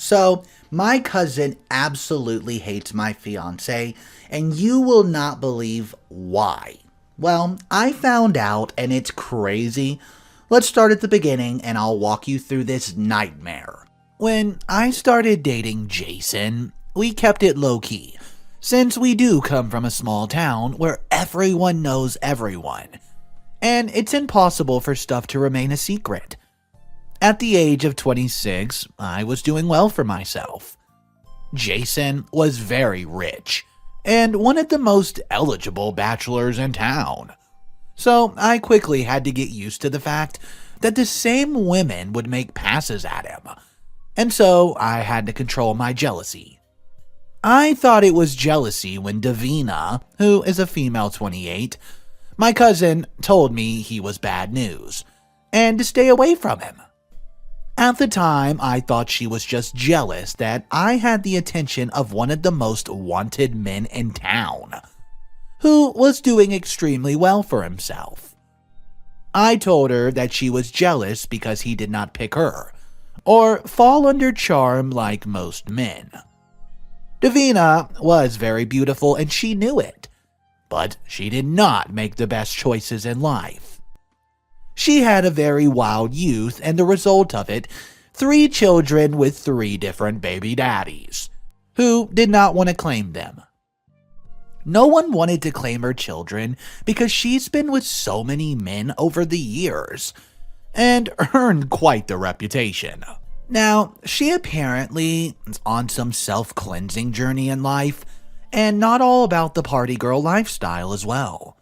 So, my cousin absolutely hates my fiance, and you will not believe why. Well, I found out, and it's crazy. Let's start at the beginning, and I'll walk you through this nightmare. When I started dating Jason, we kept it low-key, since we do come from a small town where everyone knows everyone, and it's impossible for stuff to remain a secret. At the age of 26, I was doing well for myself. Jason was very rich, and one of the most eligible bachelors in town. So I quickly had to get used to the fact that the same women would make passes at him, and so I had to control my jealousy. I thought it was jealousy when Davina, who is a female 28, my cousin, told me he was bad news, and to stay away from him. At the time, I thought she was just jealous that I had the attention of one of the most wanted men in town, who was doing extremely well for himself. I told her that she was jealous because he did not pick her, or fall under charm like most men. Davina was very beautiful and she knew it, but she did not make the best choices in life. She had a very wild youth, and the result of it, 3 children with 3 different baby daddies, who did not want to claim them. No one wanted to claim her children because she's been with so many men over the years, and earned quite the reputation. Now, she apparently is on some self-cleansing journey in life, and not all about the party girl lifestyle as well.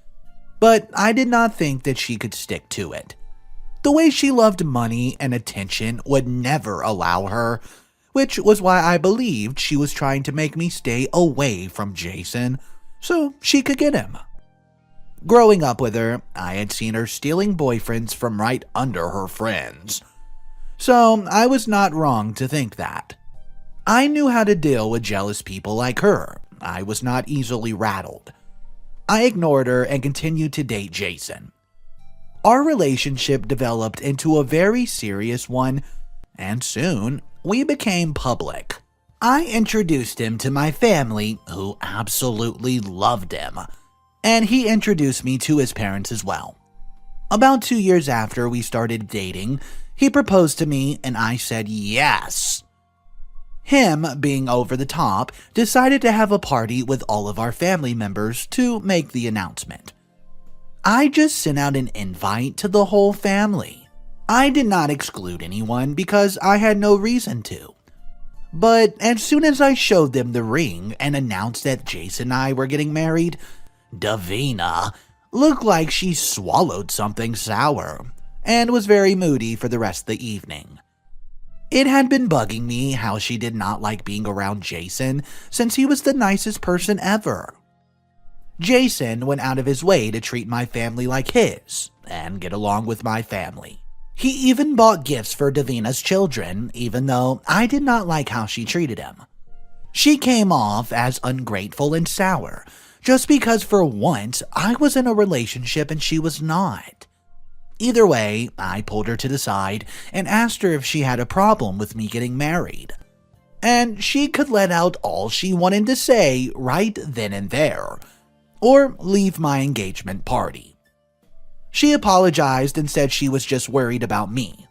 But I did not think that she could stick to it. The way she loved money and attention would never allow her, which was why I believed she was trying to make me stay away from Jason so she could get him. Growing up with her, I had seen her stealing boyfriends from right under her friends. So I was not wrong to think that. I knew how to deal with jealous people like her. I was not easily rattled. I ignored her and continued to date Jason. Our relationship developed into a very serious one, and soon we became public. I introduced him to my family, who absolutely loved him, and he introduced me to his parents as well. About 2 years after we started dating, he proposed to me and I said yes. Him, being over the top, decided to have a party with all of our family members to make the announcement. I just sent out an invite to the whole family. I did not exclude anyone because I had no reason to. But as soon as I showed them the ring and announced that Jason and I were getting married, Davina looked like she swallowed something sour and was very moody for the rest of the evening. It had been bugging me how she did not like being around Jason since he was the nicest person ever. Jason went out of his way to treat my family like his and get along with my family. He even bought gifts for Davina's children, even though I did not like how she treated him. She came off as ungrateful and sour, just because for once I was in a relationship and she was not. Either way, I pulled her to the side and asked her if she had a problem with me getting married. And she could let out all she wanted to say right then and there, or leave my engagement party. She apologized and said she was just worried about me.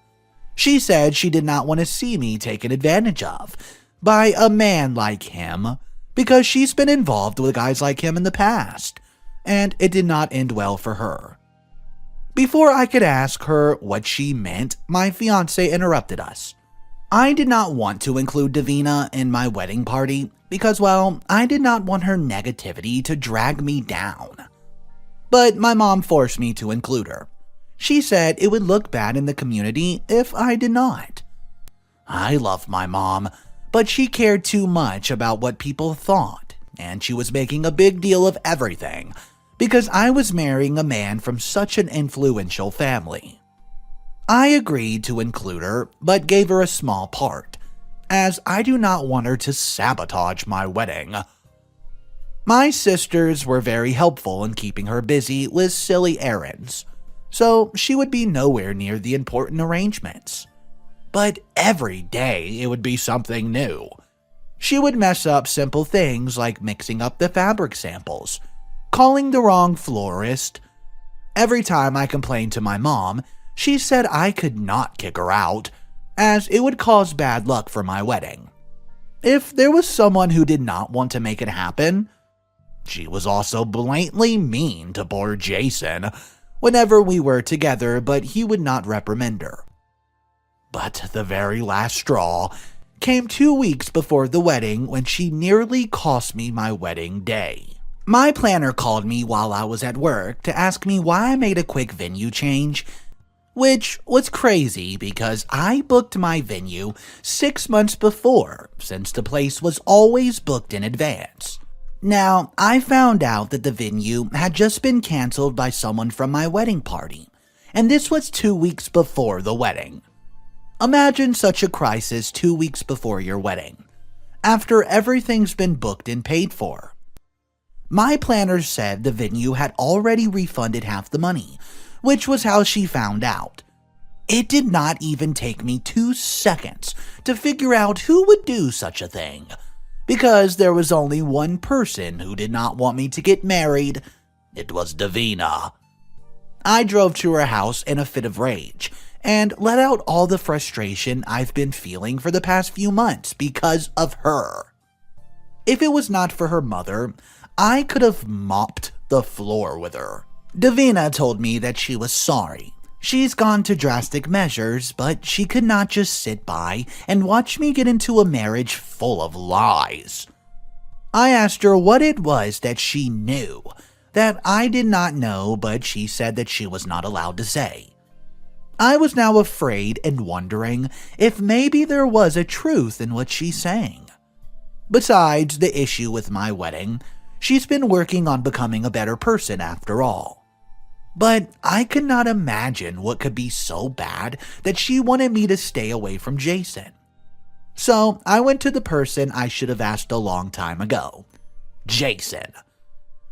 She said she did not want to see me taken advantage of by a man like him because she's been involved with guys like him in the past, and it did not end well for her. Before I could ask her what she meant, my fiancé interrupted us. I did not want to include Davina in my wedding party because, well, I did not want her negativity to drag me down. But my mom forced me to include her. She said it would look bad in the community if I did not. I love my mom, but she cared too much about what people thought, and she was making a big deal of everything because I was marrying a man from such an influential family. I agreed to include her, but gave her a small part, as I do not want her to sabotage my wedding. My sisters were very helpful in keeping her busy with silly errands, so she would be nowhere near the important arrangements. but every day it would be something new. She would mess up simple things like mixing up the fabric samples, calling the wrong florist. Every time I complained to my mom, she said I could not kick her out, as it would cause bad luck for my wedding. If there was someone who did not want to make it happen, she was also blatantly mean to poor Jason whenever we were together, but he would not reprimand her. But the very last straw came 2 weeks before the wedding when she nearly cost me my wedding day. My planner called me while I was at work to ask me why I made a quick venue change, which was crazy because I booked my venue 6 months before, since the place was always booked in advance. Now, I found out that the venue had just been canceled by someone from my wedding party, and this was 2 weeks before the wedding. Imagine such a crisis 2 weeks before your wedding, after everything's been booked and paid for. My planner said the venue had already refunded half the money, which was how she found out. It did not even take me 2 seconds to figure out who would do such a thing, because there was only one person who did not want me to get married. It was Davina. I drove to her house in a fit of rage and let out all the frustration I've been feeling for the past few months because of her. If it was not for her mother, I could have mopped the floor with her. Davina told me that she was sorry. She's gone to drastic measures, but she could not just sit by and watch me get into a marriage full of lies. I asked her what it was that she knew that I did not know, but she said that she was not allowed to say. I was now afraid and wondering if maybe there was a truth in what she's saying. Besides the issue with my wedding, she's been working on becoming a better person after all. But I could not imagine what could be so bad that she wanted me to stay away from Jason. So I went to the person I should have asked a long time ago, Jason.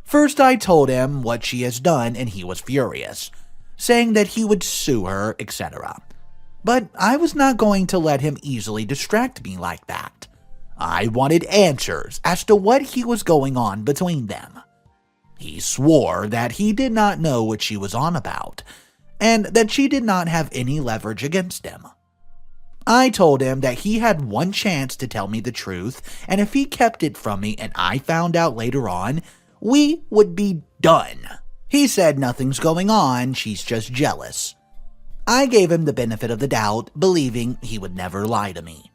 First I told him what she has done and he was furious, saying that he would sue her, etc. But I was not going to let him easily distract me like that. I wanted answers as to what he was going on between them. He swore that he did not know what she was on about, and that she did not have any leverage against him. I told him that he had one chance to tell me the truth, and if he kept it from me and I found out later on, we would be done. He said nothing's going on, she's just jealous. I gave him the benefit of the doubt, believing he would never lie to me.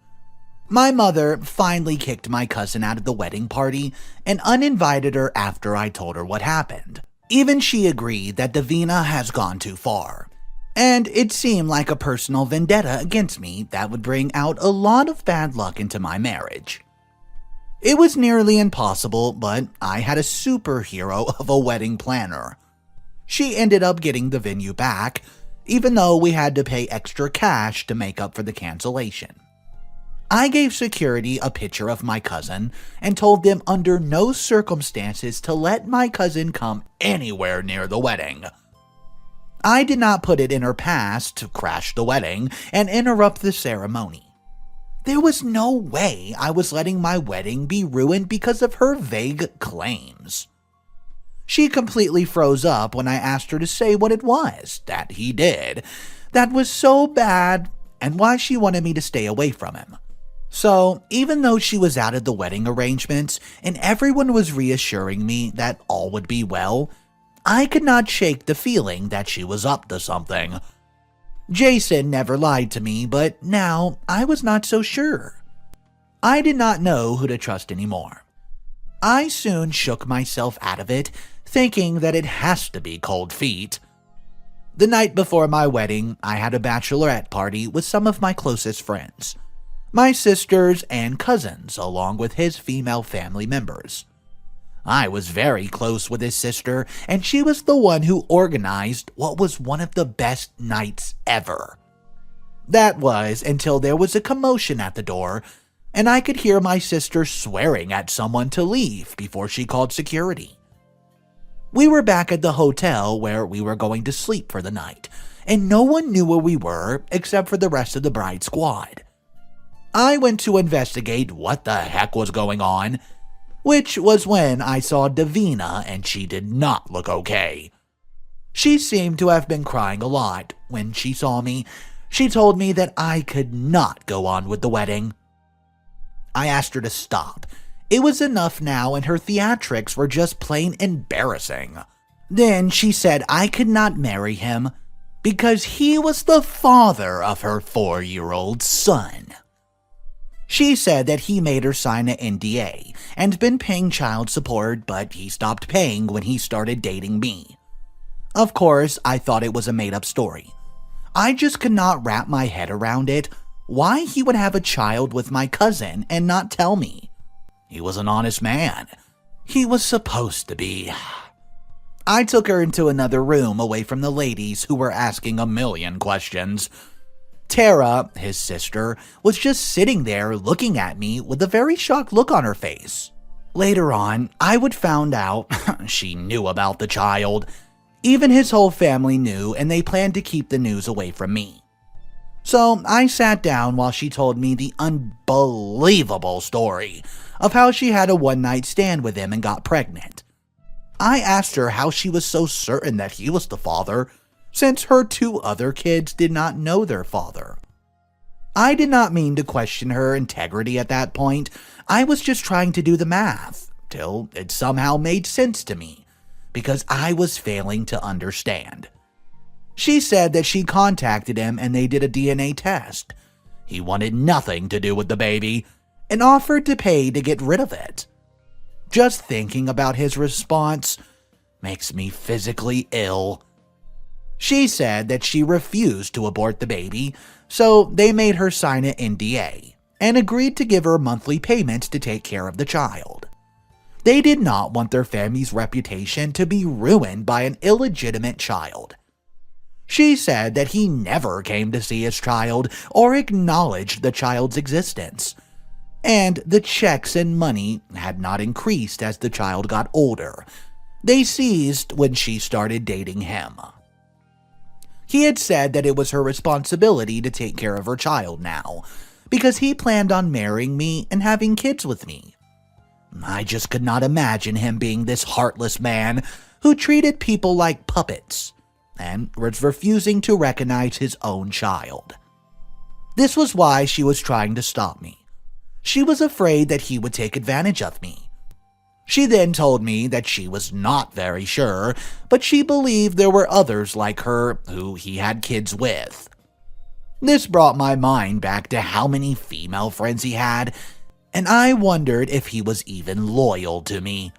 My mother finally kicked my cousin out of the wedding party and uninvited her after I told her what happened. Even she agreed that Davina has gone too far, and it seemed like a personal vendetta against me that would bring out a lot of bad luck into my marriage. It was nearly impossible, but I had a superhero of a wedding planner. She ended up getting the venue back, even though we had to pay extra cash to make up for the cancellation. I gave security a picture of my cousin and told them under no circumstances to let my cousin come anywhere near the wedding. I did not put it in her past to crash the wedding and interrupt the ceremony. There was no way I was letting my wedding be ruined because of her vague claims. She completely froze up when I asked her to say what it was that he did that was so bad and why she wanted me to stay away from him. So, even though she was out of the wedding arrangements and everyone was reassuring me that all would be well, I could not shake the feeling that she was up to something. Jason never lied to me, but now I was not so sure. I did not know who to trust anymore. I soon shook myself out of it, thinking that it has to be cold feet. The night before my wedding, I had a bachelorette party with some of my closest friends. My sisters and cousins, along with his female family members. I was very close with his sister, and she was the one who organized what was one of the best nights ever. That was until there was a commotion at the door, and I could hear my sister swearing at someone to leave before she called security. We were back at the hotel where we were going to sleep for the night, and no one knew where we were except for the rest of the bride squad. I went to investigate what the heck was going on, which was when I saw Davina, and she did not look okay. She seemed to have been crying a lot. When she saw me, she told me that I could not go on with the wedding. I asked her to stop. It was enough now, and her theatrics were just plain embarrassing. Then she said I could not marry him because he was the father of her 4-year-old son. She said that he made her sign an NDA and been paying child support, but he stopped paying when he started dating me. Of course, I thought it was a made-up story. I just could not wrap my head around it, why he would have a child with my cousin and not tell me. He was an honest man. He was supposed to be. I took her into another room away from the ladies who were asking a million questions. Tara, his sister, was just sitting there looking at me with a very shocked look on her face. Later on, I would find out she knew about the child. Even his whole family knew, and they planned to keep the news away from me. So I sat down while she told me the unbelievable story of how she had a one-night stand with him and got pregnant. I asked her how she was so certain that he was the father, since her 2 other kids did not know their father. I did not mean to question her integrity at that point. I was just trying to do the math, till it somehow made sense to me, because I was failing to understand. She said that she contacted him and they did a DNA test. He wanted nothing to do with the baby and offered to pay to get rid of it. Just thinking about his response makes me physically ill. She said that she refused to abort the baby, so they made her sign an NDA and agreed to give her monthly payments to take care of the child. They did not want their family's reputation to be ruined by an illegitimate child. She said that he never came to see his child or acknowledged the child's existence, and the checks and money had not increased as the child got older. They ceased when she started dating him. He had said that it was her responsibility to take care of her child now, because he planned on marrying me and having kids with me. I just could not imagine him being this heartless man who treated people like puppets and was refusing to recognize his own child. This was why she was trying to stop me. She was afraid that he would take advantage of me. She then told me that she was not very sure, but she believed there were others like her who he had kids with. This brought my mind back to how many female friends he had, and I wondered if he was even loyal to me.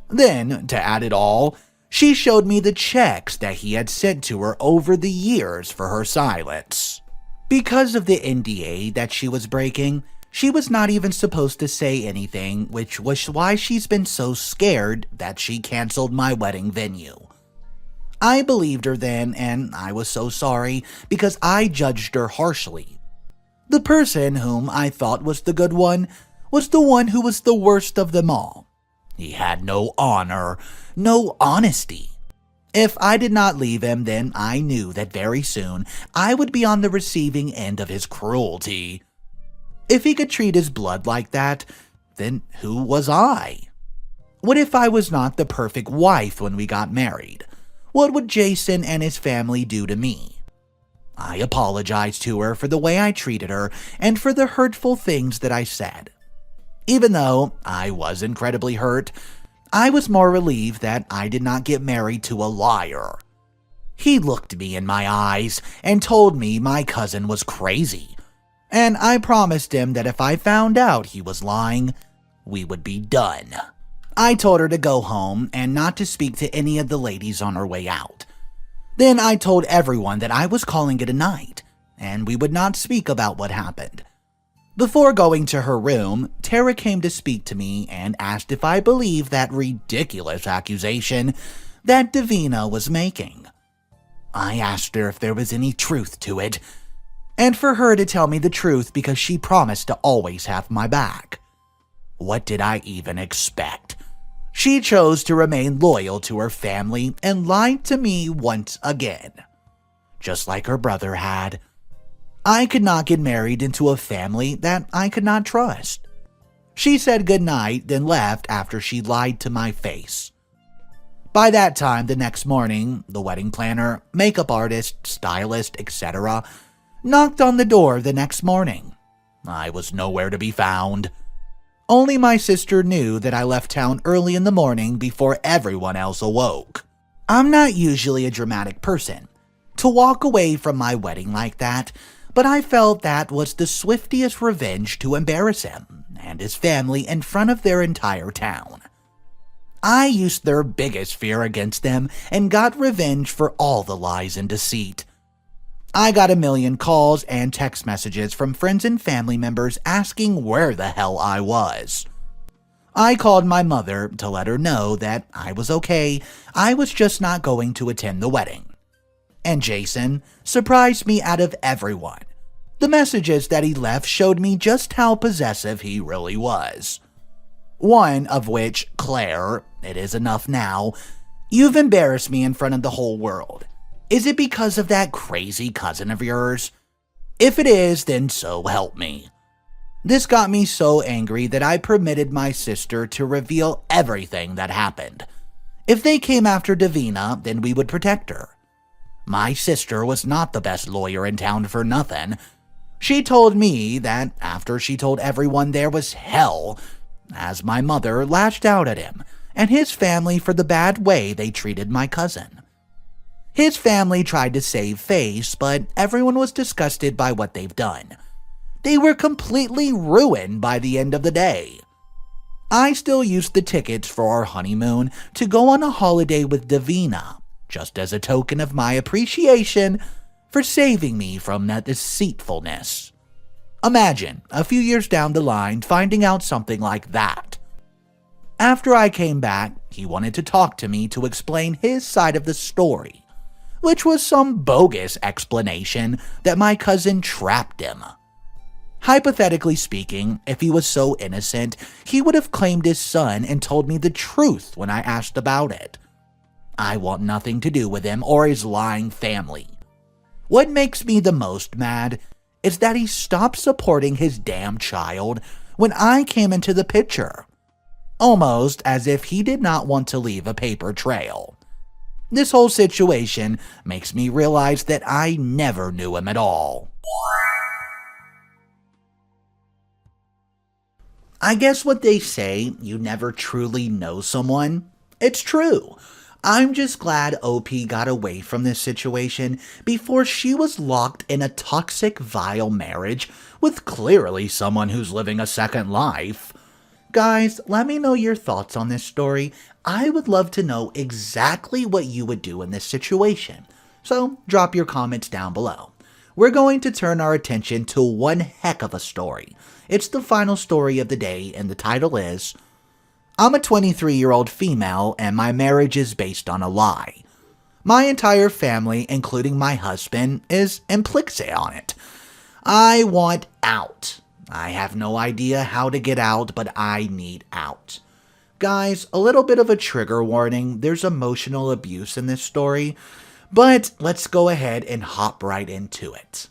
Then, to add it all, she showed me the checks that he had sent to her over the years for her silence. Because of the NDA that she was breaking, she was not even supposed to say anything, which was why she's been so scared that she canceled my wedding venue. I believed her then, and I was so sorry because I judged her harshly. The person whom I thought was the good one was the one who was the worst of them all. He had no honor, no honesty. If I did not leave him, then I knew that very soon I would be on the receiving end of his cruelty. If he could treat his blood like that, then who was I? What if I was not the perfect wife when we got married? What would Jason and his family do to me? I apologized to her for the way I treated her and for the hurtful things that I said. Even though I was incredibly hurt, I was more relieved that I did not get married to a liar. He looked me in my eyes and told me my cousin was crazy, and I promised him that if I found out he was lying, we would be done. I told her to go home and not to speak to any of the ladies on her way out. Then I told everyone that I was calling it a night, and we would not speak about what happened. Before going to her room, Tara came to speak to me and asked if I believed that ridiculous accusation that Davina was making. I asked her if there was any truth to it, and for her to tell me the truth because she promised to always have my back. What did I even expect? She chose to remain loyal to her family and lied to me once again. just like her brother had. I could not get married into a family that I could not trust. She said goodnight, then left after she lied to my face. By that time, the next morning, the wedding planner, makeup artist, stylist, etc., knocked on the door the next morning. I was nowhere to be found. Only my sister knew that I left town early in the morning before everyone else awoke. I'm not usually a dramatic person to walk away from my wedding like that, but I felt that was the swiftiest revenge to embarrass him and his family in front of their entire town. I used their biggest fear against them and got revenge for all the lies and deceit. I got a million calls and text messages from friends and family members asking where the hell I was. I called my mother to let her know that I was okay, I was just not going to attend the wedding. And Jason surprised me out of everyone. The messages that he left showed me just how possessive he really was. One of which, Claire, it is enough now, you've embarrassed me in front of the whole world. Is it because of that crazy cousin of yours? If it is, then so help me. This got me so angry that I permitted my sister to reveal everything that happened. If they came after Davina, then we would protect her. My sister was not the best lawyer in town for nothing. She told me that after she told everyone there was hell, as my mother lashed out at him and his family for the bad way they treated my cousin. His family tried to save face, but everyone was disgusted by what they've done. They were completely ruined by the end of the day. I still used the tickets for our honeymoon to go on a holiday with Davina, just as a token of my appreciation for saving me from that deceitfulness. Imagine, a few years down the line, finding out something like that. After I came back, he wanted to talk to me to explain his side of the story, which was some bogus explanation that my cousin trapped him. Hypothetically speaking, if he was so innocent, he would have claimed his son and told me the truth when I asked about it. I want nothing to do with him or his lying family. What makes me the most mad is that he stopped supporting his damn child when I came into the picture, almost as if he did not want to leave a paper trail. This whole situation makes me realize that I never knew him at all. I guess what they say, you never truly know someone, it's true. I'm just glad OP got away from this situation before she was locked in a toxic, vile marriage with clearly someone who's living a second life. Guys, let me know your thoughts on this story. I would love to know exactly what you would do in this situation. So drop your comments down below. We're going to turn our attention to one heck of a story. It's the final story of the day, and the title is, I'm a 23-year-old female and my marriage is based on a lie. My entire family, including my husband, is implicit on it. I want out. I have no idea how to get out, but I need out. Guys, a little bit of a trigger warning. There's emotional abuse in this story, but let's go ahead and hop right into it.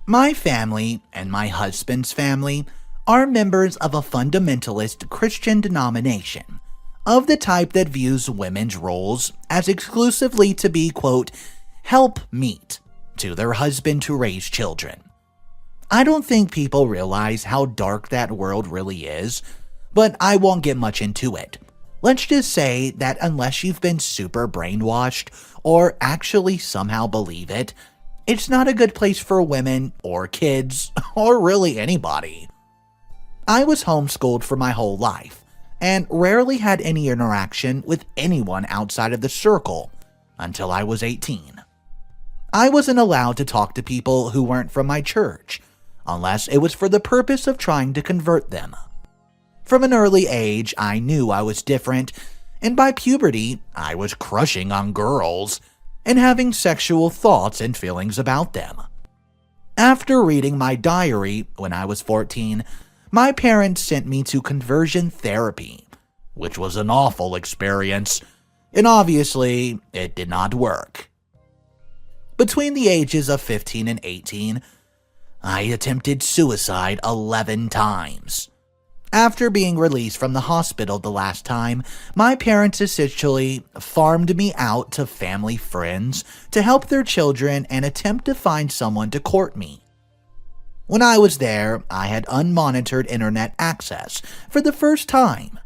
My family and my husband's family are members of a fundamentalist Christian denomination, of the type that views women's roles as exclusively to be, quote, help meet to their husband to raise children. I don't think people realize how dark that world really is, but I won't get much into it. Let's just say that unless you've been super brainwashed or actually somehow believe it, it's not a good place for women or kids or really anybody. I was homeschooled for my whole life and rarely had any interaction with anyone outside of the circle until I was 18. I wasn't allowed to talk to people who weren't from my church, unless it was for the purpose of trying to convert them. From an early age, I knew I was different, and by puberty, I was crushing on girls and having sexual thoughts and feelings about them. After reading my diary when I was 14, my parents sent me to conversion therapy, which was an awful experience, and obviously, it did not work. Between the ages of 15 and 18, I attempted suicide 11 times. After being released from the hospital the last time, my parents essentially farmed me out to family friends to help their children and attempt to find someone to court me. When I was there, I had unmonitored internet access for the first time,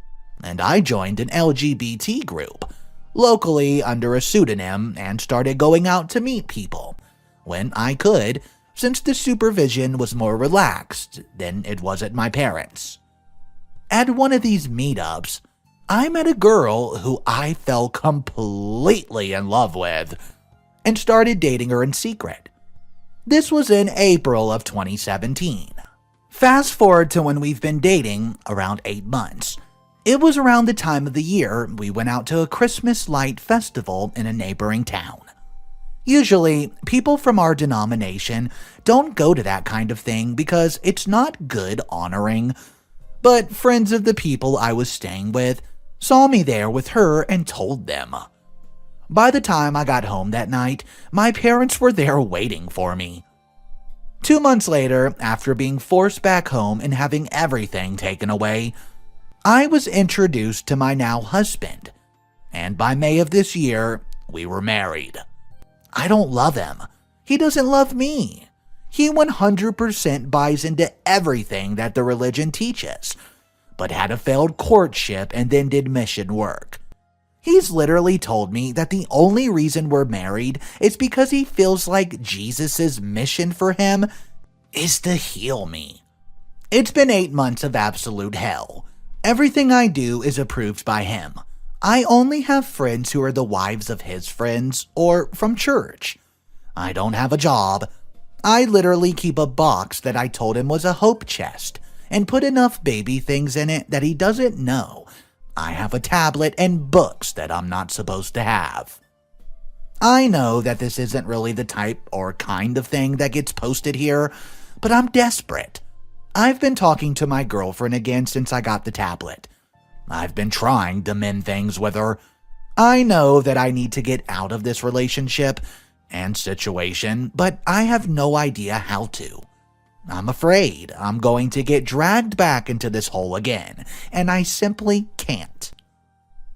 and I joined an LGBT group, locally under a pseudonym, and started going out to meet people when I could, since the supervision was more relaxed than it was at my parents'. At one of these meetups, I met a girl who I fell completely in love with and started dating her in secret. This was in April of 2017. Fast forward to when we've been dating around 8 months. It was around the time of the year we went out to a Christmas light festival in a neighboring town. Usually, people from our denomination don't go to that kind of thing because it's not good honoring. But friends of the people I was staying with saw me there with her and told them. By the time I got home that night, my parents were there waiting for me. 2 months later, after being forced back home and having everything taken away, I was introduced to my now husband, and by May of this year, we were married. I don't love him. He doesn't love me. He 100% buys into everything that the religion teaches, but had a failed courtship and then did mission work. He's literally told me that the only reason we're married is because he feels like Jesus' mission for him is to heal me. It's been 8 months of absolute hell. Everything I do is approved by him. I only have friends who are the wives of his friends or from church. I don't have a job. I literally keep a box that I told him was a hope chest and put enough baby things in it that he doesn't know I have a tablet and books that I'm not supposed to have. I know that this isn't really the type or kind of thing that gets posted here, but I'm desperate. I've been talking to my girlfriend again since I got the tablet. I've been trying to mend things with her. I know that I need to get out of this relationship and situation, but I have no idea how to. I'm afraid I'm going to get dragged back into this hole again, and I simply can't.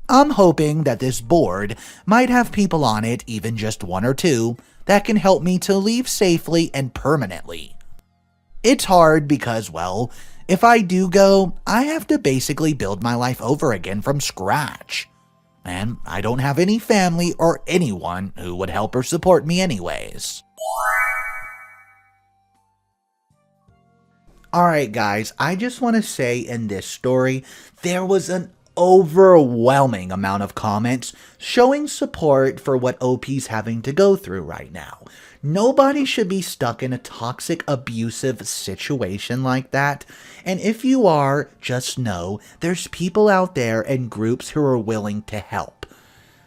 I'm hoping that this board might have people on it, even just 1 or 2, that can help me to leave safely and permanently. It's hard because, well, if I do go, I have to basically build my life over again from scratch. And I don't have any family or anyone who would help or support me anyways. Alright guys, I just want to say in this story, there was an overwhelming amount of comments showing support for what OP's having to go through right now. Nobody should be stuck in a toxic, abusive situation like that. And if you are, just know there's people out there and groups who are willing to help.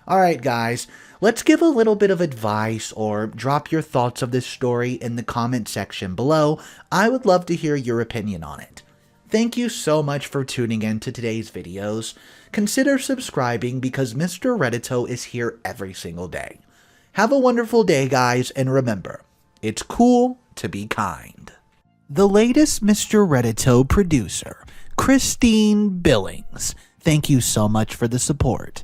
Alright guys, let's give a little bit of advice or drop your thoughts of this story in the comment section below. I would love to hear your opinion on it. Thank you so much for tuning in to today's videos. Consider subscribing because Mr. Reddito is here every single day. Have a wonderful day, guys, and remember, it's cool to be kind. The latest Mr. Reddito producer, Christine Billings. Thank you so much for the support.